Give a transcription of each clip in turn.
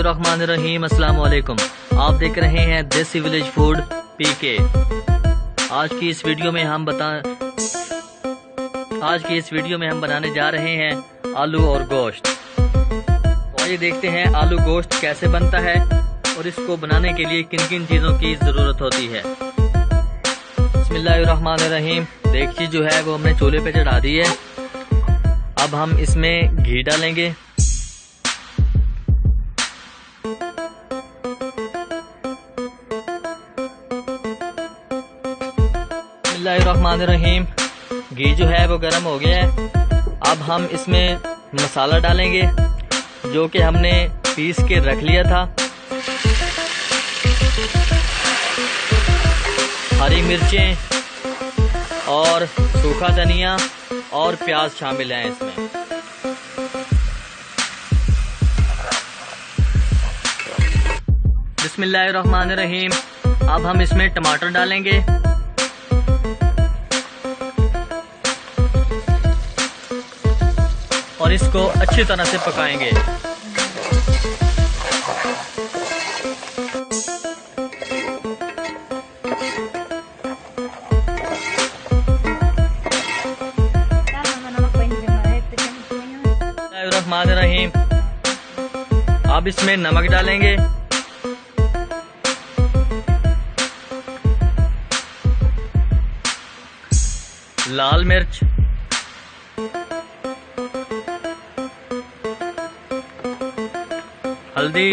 बिस्मिल्लाहिर्रहमानिर्रहीम, अस्सलाम वालेकुम। आप देख रहे हैं देसी विलेज फूड पीके। आज की इस वीडियो में हम बनाने जा रहे हैं आलू और गोश्त। तो आइए देखते हैं आलू गोश्त कैसे बनता है और इसको बनाने के लिए किन किन चीज़ों की ज़रूरत होती है। बिस्मिल्लाहिर्रहमानिर्रहीम। देगची जो है वो हमने चूल्हे पे चढ़ा दी है। अब हम इसमें घी डालेंगे। बिस्मिल्लाहिर्रहमानिर्रहीम। घी जो है वो गर्म हो गया है। अब हम इसमें मसाला डालेंगे जो कि हमने पीस के रख लिया था। हरी मिर्चें और सूखा धनिया और प्याज शामिल हैं इसमें। बिस्मिल्लाहिर्रहमानिर्रहीम। अब हम इसमें टमाटर डालेंगे। और इसको अच्छी तरह से पकाएंगे। बिस्मिल्लाहिर्रहमानिर्रहीम। अब इसमें नमक डालेंगे। लाल मिर्च, हल्दी,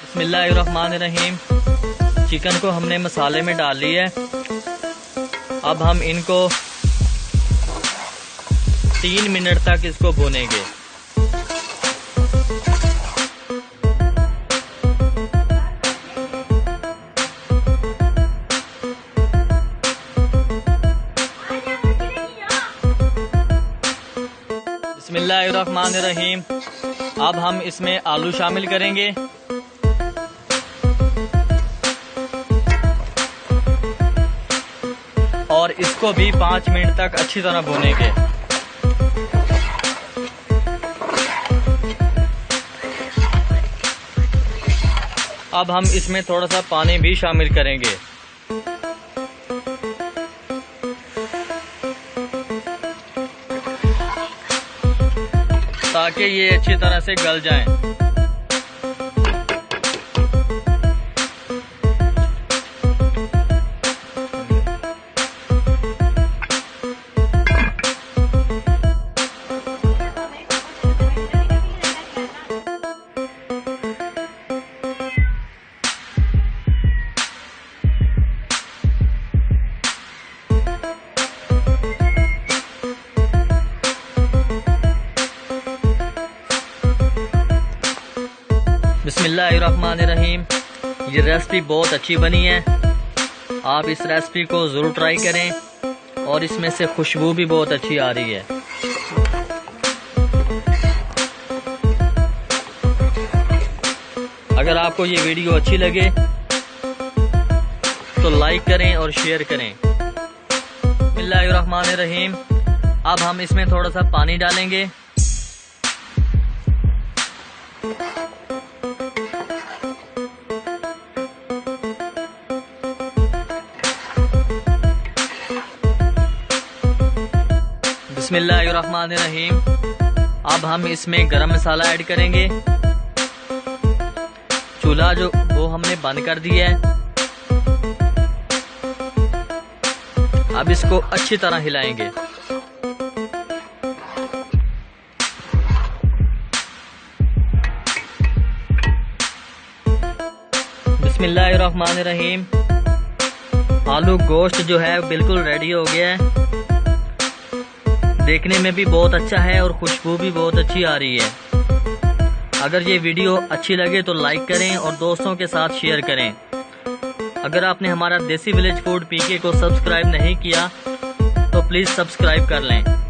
बिस्मिल्लाहिर्रहमानिर्रहीम। चिकन को हमने मसाले में डाल लिया है। अब हम इनको 3 मिनट तक इसको भूनेंगे। बिस्मिल्लाहिर्रहमानिर्रहीम। अब हम इसमें आलू शामिल करेंगे। और इसको भी 5 मिनट तक अच्छी तरह भूनेंगे। अब हम इसमें थोड़ा सा पानी भी शामिल करेंगे। ताकि ये अच्छी तरह से गल जाएं। बिस्मिल्लाहिर्रहमानिर्रहीम। ये रेसिपी बहुत अच्छी बनी है। आप इस रेसिपी को ज़रूर ट्राई करें और इसमें से खुशबू भी बहुत अच्छी आ रही है। अगर आपको ये वीडियो अच्छी लगे तो लाइक करें और शेयर करें। बिस्मिल्लाहिर्रहमानिर्रहीम। अब हम इसमें थोड़ा सा पानी डालेंगे। बिस्मिल्लाहिर्रहमानिर्रहीम। अब हम इसमें गरम मसाला ऐड करेंगे। चूल्हा जो वो हमने बंद कर दिया है। अब इसको अच्छी तरह हिलाएंगे। बिस्मिल्लाहिर्रहमानिर्रहीम। आलू गोश्त जो है बिल्कुल रेडी हो गया है। देखने में भी बहुत अच्छा है और खुशबू भी बहुत अच्छी आ रही है। अगर ये वीडियो अच्छी लगे तो लाइक करें और दोस्तों के साथ शेयर करें। अगर आपने हमारा देसी विलेज फूड पीके को सब्सक्राइब नहीं किया तो प्लीज़ सब्सक्राइब कर लें।